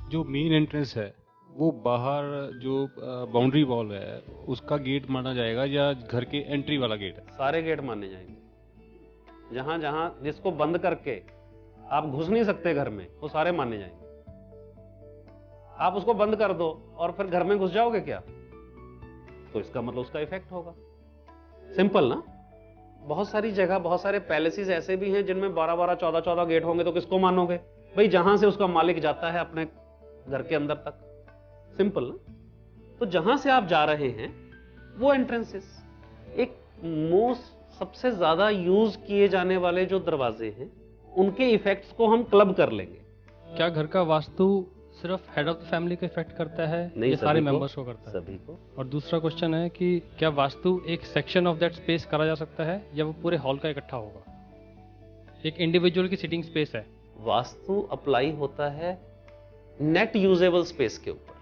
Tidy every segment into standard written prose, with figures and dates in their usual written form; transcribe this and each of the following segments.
जो main entrance है वो बाहर जो बाउंड्री वॉल है उसका गेट माना जाएगा या घर के एंट्री वाला गेट है? सारे गेट माने जाएंगे। जहां जहां जिसको बंद करके आप घुस नहीं सकते घर में, वो सारे माने जाएंगे। आप उसको बंद कर दो और फिर घर में घुस जाओगे क्या, तो इसका मतलब उसका इफेक्ट होगा। सिंपल ना। बहुत सारी जगह, बहुत सारे पैलेसेस ऐसे भी हैं जिनमें 12-12, 14-14 गेट होंगे, तो किसको मानोगे भाई? जहां से उसका मालिक जाता है अपने घर के अंदर तक। सिंपल ना। तो जहां से आप जा रहे हैं वो एंट्रेंसेस, एक मोस्ट सबसे ज्यादा यूज किए जाने वाले जो दरवाजे हैं उनके इफेक्ट्स को हम क्लब कर लेंगे। क्या घर का वास्तु सिर्फ हेड ऑफ द फैमिली को इफेक्ट करता है नहीं, या सारे सभी को। मेंबर्स को करता है? सभी को। और दूसरा क्वेश्चन है कि क्या वास्तु एक सेक्शन ऑफ दैट स्पेस करा जा सकता है या वो पूरे हॉल का इकट्ठा होगा? एक इंडिविजुअल की सिटिंग स्पेस है। वास्तु अप्लाई होता है नेट यूजेबल स्पेस के ऊपर।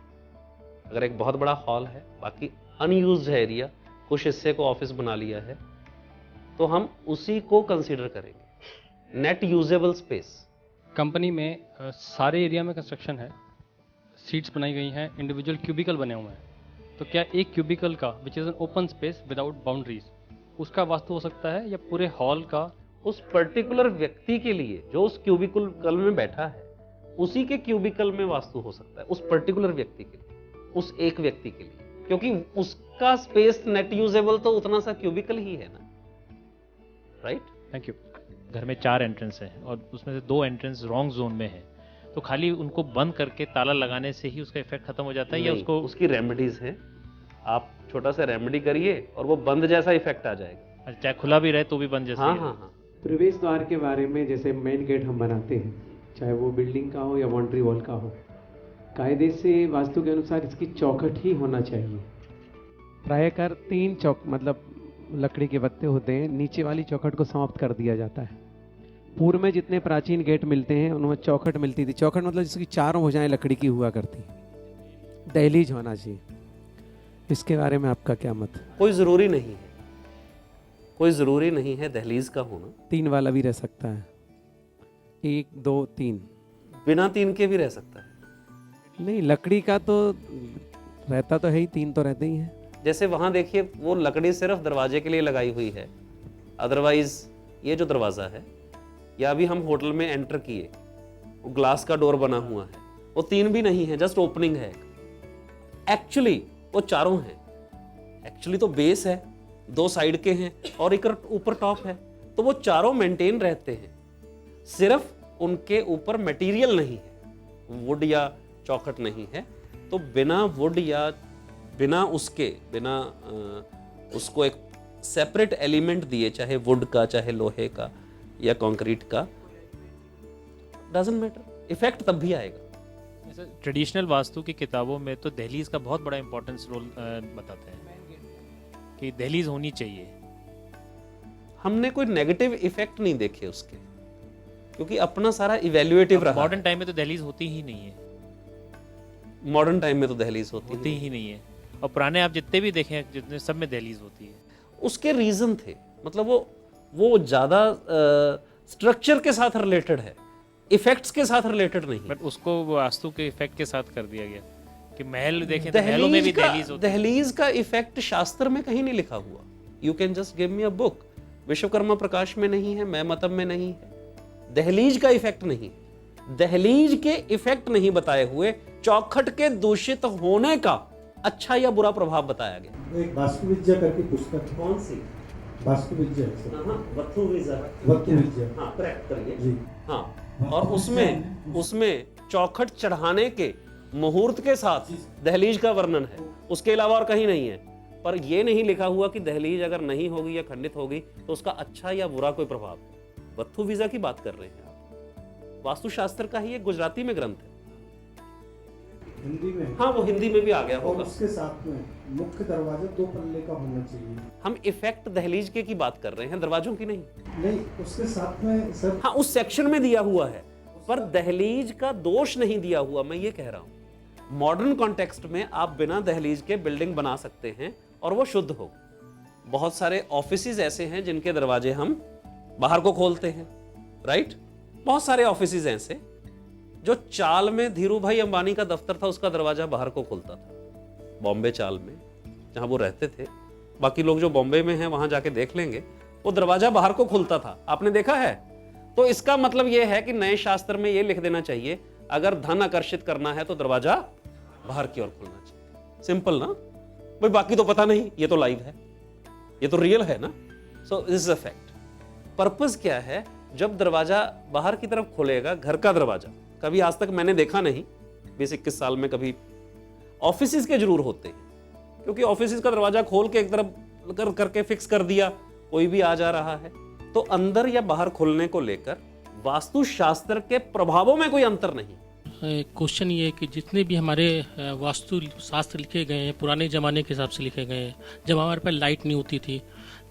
अगर एक बहुत बड़ा हॉल है, बाकी अनयूज्ड है एरिया, कुछ हिस्से को ऑफिस बना लिया है, तो हम उसी को कंसीडर करेंगे नेट यूजेबल स्पेस। कंपनी में सारे एरिया में कंस्ट्रक्शन है, सीट्स बनाई गई हैं, इंडिविजुअल क्यूबिकल बने हुए हैं, तो क्या एक क्यूबिकल का which is an open space without boundaries उसका वास्तु हो सकता है या पूरे हॉल का? उस पर्टिकुलर व्यक्ति के लिए जो उस क्यूबिकल में बैठा है, उसी के क्यूबिकल में वास्तु हो सकता है, उस पर्टिकुलर व्यक्ति के लिए, उस एक व्यक्ति के लिए, क्योंकि उसका स्पेस नेट यूजेबल तो उतना सा क्यूबिकल ही है ना। राइट। Thank you. घर में 4 एंट्रेंस हैं और उसमें से 2 एंट्रेंस रॉन्ग जोन में है, तो खाली उनको बंद करके ताला लगाने से ही उसका इफेक्ट खत्म हो जाता है या उसको? उसकी रेमेडीज हैं। आप छोटा सा रेमेडी करिए और वो बंद जैसा इफेक्ट आ जाएगा। चाहे खुला भी रहे तो भी बंद जैसा हाँ ही हाँ रहे। हाँ। प्रवेश द्वार के बारे में, जैसे मेन गेट हम बनाते हैं, चाहे वो बिल्डिंग का हो या बाउंड्री वॉल का हो, कायदे से वास्तु के अनुसार इसकी चौखट ही होना चाहिए। प्रायकर 3 मतलब लकड़ी के पत्ते होते हैं, नीचे वाली चौखट को समाप्त कर दिया जाता है। पूर्व में जितने प्राचीन गेट मिलते हैं उनमें चौखट मिलती थी। चौखट मतलब जिसकी 4 भुजाएं लकड़ी की हुआ करती। दहलीज होना चाहिए। इसके बारे में आपका क्या मत? कोई जरूरी नहीं है, कोई जरूरी नहीं है दहलीज का होना। 3 वाला भी रह सकता है, 1 2 3। बिना 3 के भी रह सकता है। नहीं, लकड़ी का तो रहता तो है ही, 3 तो रहते ही हैं। जैसे वहां देखिए, वो लकड़ी सिर्फ दरवाजे के लिए लगाई हुई है, अदरवाइज ये जो दरवाजा है, या अभी हम होटल में एंटर किए, वो ग्लास का डोर बना हुआ है, वो 3 भी नहीं है, जस्ट ओपनिंग है। एक्चुअली वो चारों हैं। एक्चुअली तो बेस है, 2 साइड के हैं और एक ऊपर टॉप है, तो वो चारों मेंटेन रहते हैं, सिर्फ उनके ऊपर मटेरियल नहीं है, वुड या चौखट नहीं है। तो बिना वुड या बिना उसको एक सेपरेट एलिमेंट दिए, चाहे वुड का, चाहे लोहे का या कंक्रीट का, डजंट मैटर, इफेक्ट तब भी आएगा। ट्रेडिशनल वास्तु की किताबों में तो दहलीज का बहुत बड़ा इंपॉर्टेंस रोल बताते हैं कि दहलीज होनी चाहिए। हमने कोई नेगेटिव इफेक्ट नहीं देखे उसके, क्योंकि अपना सारा इवैल्यूएटिव रहा। मॉडर्न टाइम में तो दहलीज होती ही नहीं है। मॉडर्न टाइम में तो दहलीज होती ही नहीं है, और पुराने आप जितने भी देखें, जितने सब में दहलीज होती है। उसके रीजन थे, मतलब वो ज्यादा स्ट्रक्चर के साथ रिलेटेड है, इफेक्ट्स के साथ रिलेटेड नहीं। बट उसको वास्तु के इफेक्ट के साथ कर दिया गया कि महल देखें तो महलों में भी दहलीज होती है। दहलीज का इफेक्ट शास्त्र में कहीं नहीं लिखा हुआ। You can just give me a book. Vishwakarma Prakash में नहीं है, मैमतम में नहीं है, दहलीज का इफेक्ट नहीं है। दहलीज के इफेक्ट नहीं बताए हुए, चौखट के दूषित होने का अच्छा या बुरा प्रभाव बताया गया। एक वास्तुविद्या करके पुस्तक है। कौन सी? वास्तुविद्या वास्तुविद्या। हाँ, करेक्ट करिए जी। हाँ, और उसमें चौखट चढ़ाने के मुहूर्त के साथ दहलीज का वर्णन है, उसके अलावा और कहीं नहीं है। पर यह नहीं लिखा हुआ कि दहलीज अगर नहीं होगी या खंडित होगी तो उसका अच्छा या बुरा कोई प्रभाव है। वत्थु वीजा की बात कर रहे हैं आप। वास्तुशास्त्र का ही एक गुजराती में ग्रंथ है, हिंदी में। हाँ, वो हिंदी में भी आ गया और होगा। उसके साथ में मुख्य दरवाजा 2 पल्ले का होना चाहिए। हम इफेक्ट दहलीज के की बात कर रहे हैं, दरवाजों की नहीं। नहीं, उसके साथ में सर। हाँ, उस सेक्शन में दिया हुआ है, पर दहलीज का दोष नहीं दिया हुआ, मैं ये कह रहा हूं। मॉडर्न कॉन्टेक्स्ट में आप बिना दहलीज के बिल्डिंग बना सकते हैं और वो शुद्ध हो। बहुत सारे ऑफिसेज ऐसे हैं जिनके दरवाजे हम बाहर को खोलते हैं, राइट? बहुत सारे ऑफिसेज ऐसे जो चाल में धीरू भाई अंबानी का दफ्तर था उसका दरवाजा बाहर को खुलता था, बॉम्बे चाल में जहां वो रहते थे। बाकी लोग जो बॉम्बे में हैं वहां जाके देख लेंगे, वो दरवाजा बाहर को खुलता था, आपने देखा है। तो इसका मतलब यह है कि नए शास्त्र में यह लिख देना चाहिए, अगर धन आकर्षित करना है तो दरवाजा बाहर की ओर खुलना चाहिए। सिंपल ना भाई, बाकी तो पता नहीं, ये तो लाइव है, ये तो रियल है ना। So this is a fact. Purpose क्या है, जब दरवाजा बाहर की तरफ खुलेगा, घर का दरवाजा, कभी आज तक मैंने देखा नहीं 20-21 साल में, कभी ऑफिसेज के जरूर होते हैं, क्योंकि ऑफिसेज का दरवाजा खोल के एक तरफ करके फिक्स कर दिया, कोई भी आ जा रहा है। तो अंदर या बाहर खुलने को लेकर वास्तुशास्त्र के प्रभावों में कोई अंतर नहीं। क्वेश्चन ये है कि जितने भी हमारे वास्तु शास्त्र लिखे गए हैं पुराने ज़माने के हिसाब से लिखे गए हैं, जब हमारे पास लाइट नहीं होती थी,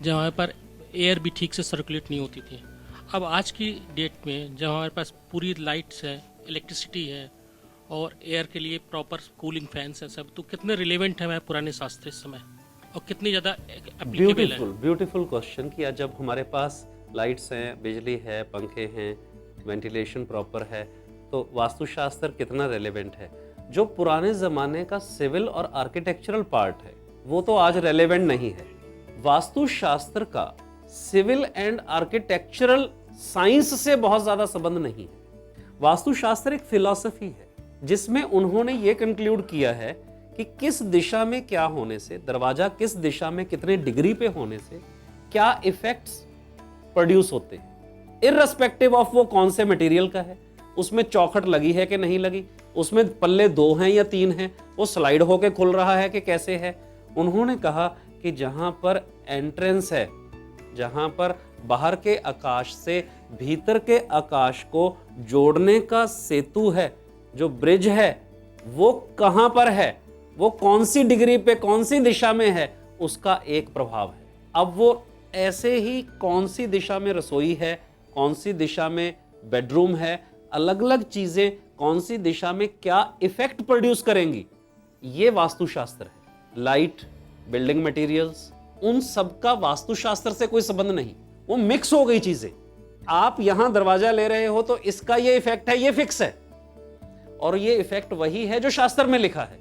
जब हमारे पास एयर भी ठीक से सर्कुलेट नहीं होती थी, अब आज की डेट में जब हमारे पास पूरी लाइट्स है, इलेक्ट्रिसिटी है और एयर के लिए प्रॉपर कूलिंग फैंस है सब, तो कितने रिलेवेंट है हमारे पुराने शास्त्र इस समय और कितनी ज़्यादा एप्लीकेबल है? ब्यूटीफुल क्वेश्चन किया। जब हमारे पास लाइट्स हैं, बिजली है, पंखे हैं, वेंटिलेशन प्रॉपर है, तो वास्तुशास्त्र कितना रेलेवेंट है? जो पुराने ज़माने का सिविल और आर्किटेक्चरल पार्ट है वो तो आज रेलेवेंट नहीं है। वास्तुशास्त्र का सिविल एंड आर्किटेक्चरल साइंस से बहुत ज़्यादा संबंध नहीं है। वास्तुशास्त्र एक फिलॉसफी है जिसमें उन्होंने ये कंक्लूड किया है कि किस दिशा में क्या होने से, दरवाजा किस दिशा में कितने डिग्री पे होने से क्या इफेक्ट्स प्रोड्यूस होते हैं, इररिस्पेक्टिव ऑफ वो कौन से मटेरियल का है, उसमें चौखट लगी है कि नहीं लगी, उसमें पल्ले 2 हैं या 3 हैं, वो स्लाइड होके खुल रहा है कि कैसे है। उन्होंने कहा कि जहां पर एंट्रेंस है, जहां पर बाहर के आकाश से भीतर के आकाश को जोड़ने का सेतु है, जो ब्रिज है, वो कहां पर है, वो कौन सी डिग्री पे, कौन सी दिशा में है, उसका एक प्रभाव है। अब वो ऐसे ही कौन सी दिशा में रसोई है, कौन सी दिशा में बेडरूम है, अलग अलग चीजें कौन सी दिशा में क्या इफेक्ट प्रोड्यूस करेंगी, ये वास्तुशास्त्र है। लाइट, बिल्डिंग मटेरियल्स, उन सब का वास्तुशास्त्र से कोई संबंध नहीं, वो मिक्स हो गई चीजें। आप यहां दरवाजा ले रहे हो तो इसका ये इफेक्ट है, ये फिक्स है, और ये इफेक्ट वही है जो शास्त्र में लिखा है,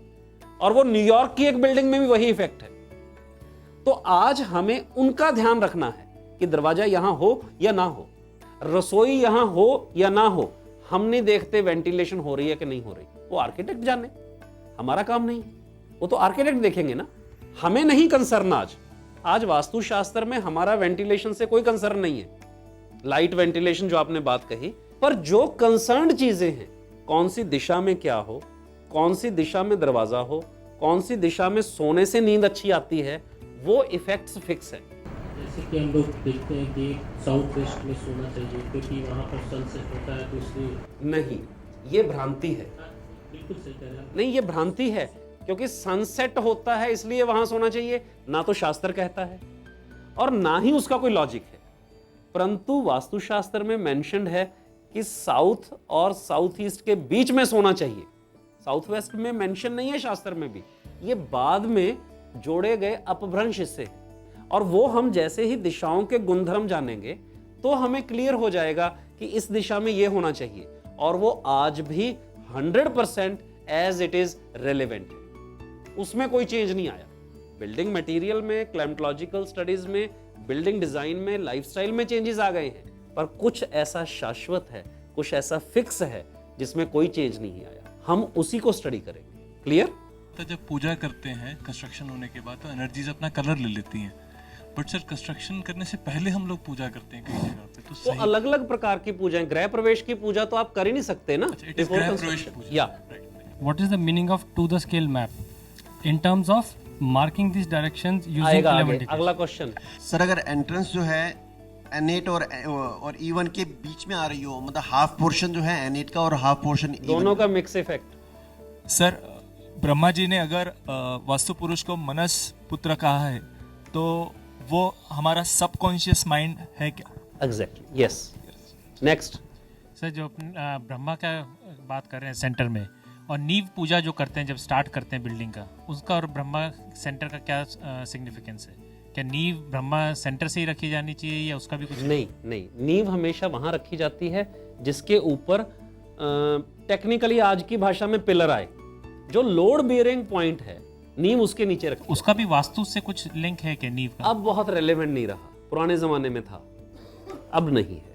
और वो न्यूयॉर्क की एक बिल्डिंग में भी वही इफेक्ट है। तो आज हमें उनका ध्यान रखना है कि दरवाजा यहां हो या ना हो, रसोई यहां हो या ना हो। हम नहीं देखते वेंटिलेशन हो रही है कि नहीं हो रही, वो आर्किटेक्ट जाने, हमारा काम नहीं, वो तो आर्किटेक्ट देखेंगे ना। हमें नहीं कंसर्न आज वास्तुशास्त्र में हमारा वेंटिलेशन से कोई कंसर्न नहीं है, लाइट वेंटिलेशन जो आपने बात कही, पर जो कंसर्न्ड चीजें हैं, कौन सी दिशा में क्या हो, कौन सी दिशा में दरवाजा हो, कौन सी दिशा में सोने से नींद अच्छी आती है, वो इफेक्ट्स फिक्स है। जैसे कि हम लोग देखते हैं कि साउथ वेस्ट में सोना चाहिए क्योंकि वहाँ पर सनसेट होता है, तो इसलिए नहीं, ये भ्रांति है। बिल्कुल सही कह रहे हैं। नहीं, ये भ्रांति है, क्योंकि सनसेट होता है इसलिए वहां सोना चाहिए, ना तो शास्त्र कहता है और ना ही उसका कोई लॉजिक है। परंतु वास्तुशास्त्र में मेंशन्ड है कि साउथ और साउथ ईस्ट के बीच में सोना चाहिए। साउथ वेस्ट में मेंशन नहीं है शास्त्र में भी, ये बाद में जोड़े गए अपभ्रंश हिस्से हैं। और वो हम जैसे ही दिशाओं के गुणधर्म जानेंगे तो हमें क्लियर हो जाएगा कि इस दिशा में ये होना चाहिए, और वो आज भी 100% एज इट इज रेलेवेंट है, उसमें कोई चेंज नहीं आया। बिल्डिंग मटेरियल में, क्लाइमेटोलॉजिकल स्टडीज में, बिल्डिंग डिजाइन में, लाइफस्टाइल में चेंजेस आ गए हैं, पर कुछ ऐसा शाश्वत है, कुछ ऐसा फिक्स है जिसमें कोई चेंज नहीं आया। हम उसी को स्टडी करेंगे। क्लियर? तो जब पूजा करते हैं कंस्ट्रक्शन होने के बाद तो एनर्जीज अपना कलर ले लेती हैं, बट सर कंस्ट्रक्शन करने से पहले हम लोग पूजा करते हैं कई जगह पे, तो सही अलग अलग प्रकार की पूजाएं, गृह प्रवेश की पूजा तो आप कर ही नहीं सकते ना। अच्छा, it is गृह प्रवेश पूजा। या What is the meaning of to the scale map in terms of marking these directions using आएगा 11 आगे, degrees? अगला क्वेश्चन। सर अगर एंट्रेंस जो है एनेट और E1 के बीच में आ रही हो, मतलब हाफ पोर्शन जो है एनेट का और हाफ पोर्शन दोनों का mix effect. Sir Brahma ji ने अगर वास्तु पुरुष को मनस पुत्र कहा है तो वो हमारा सबकॉन्शियस माइंड है क्या? Exactly, yes. नेक्स्ट सर जो ब्रह्मा का बात कर रहे हैं सेंटर में, और नींव पूजा जो करते हैं जब स्टार्ट करते हैं बिल्डिंग का, उसका और ब्रह्मा सेंटर का क्या सिग्निफिकेंस है? क्या नींव ब्रह्मा सेंटर से ही रखी जानी चाहिए या उसका भी कुछ? नहीं, नींव हमेशा वहां रखी जाती है जिसके ऊपर टेक्निकली आज की भाषा में पिलर आए, जो लोड बियरिंग पॉइंट है नींव उसके नीचे रखी। उसका भी वास्तु से कुछ लिंक है क्या नींव का? अब बहुत रेलेवेंट नहीं रहा, पुराने जमाने में था, अब नहीं है।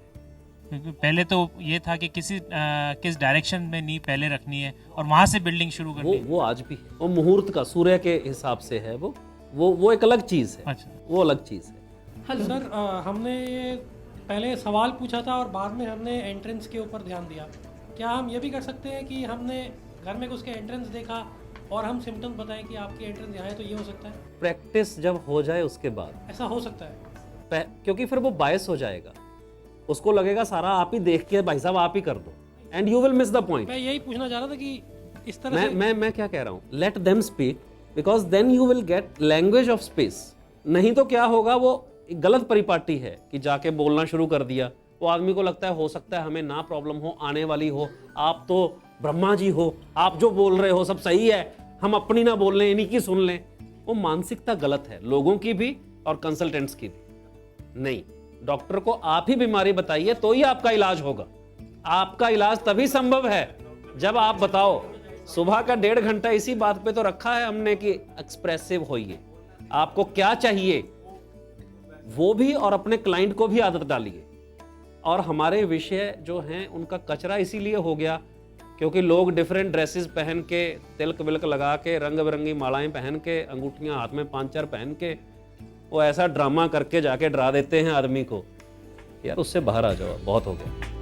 क्योंकि पहले तो ये था कि किस डायरेक्शन में नींव पहले रखनी है और वहां से बिल्डिंग शुरू करनी है। वो आज भी है। वो मुहूर्त का सूर्य के हिसाब से है, वो एक अलग चीज है। अच्छा। वो अलग चीज है। हाँ सर, हमने ये पहले सवाल पूछा था और बाद में हमने एंट्रेंस के ऊपर ध्यान दिया। क्या हम ये भी कर सकते हैं कि हमने घर में घुस के एंट्रेंस देखा और हम सिम्टम्स बताएं कि आपकी एंट्रेंस यहाँ है, तो ये हो सकता है? प्रैक्टिस जब हो जाए उसके बाद ऐसा हो सकता है, क्योंकि फिर वो बायस हो जाएगा, उसको लगेगा सारा आप ही देख के भाई साहब आप ही कर दो, and you will miss the point. मैं यही पूछना चाह रहा था कि इस तरह से मैं क्या कह रहा हूँ, let them speak, because then you will get language of space. नहीं तो क्या होगा, वो एक गलत परिपाटी है कि जाके बोलना शुरू कर दिया। वो आदमी को लगता है हो सकता है हमें ना प्रॉब्लम हो, आने वाली हो, आप तो ब्रह्मा जी हो, आप जो बोल रहे हो सब सही है, हम अपनी ना बोल लें, इन्हीं की सुन लें। वो मानसिकता गलत है, लोगों की भी और कंसल्टेंट्स की भी। नहीं, डॉक्टर को आप ही बीमारी बताइए तो ही आपका इलाज होगा। आपका इलाज तभी संभव है जब आप बताओ। सुबह का 1.5 घंटा इसी बात पे तो रखा है हमने कि एक्सप्रेसिव होइए, आपको क्या चाहिए वो भी, और अपने क्लाइंट को भी आदत डालिए। और हमारे विषय जो हैं उनका कचरा इसीलिए हो गया क्योंकि लोग डिफरेंट ड्रेसेस पहन के, तिलक विलक लगा के, रंग बिरंगी मालाएं पहन के, अंगूठियां हाथ में 5-4 पहन के, वो ऐसा ड्रामा करके जाके डरा देते हैं आदमी को। यार उससे बाहर आ जाओ, बहुत हो गया।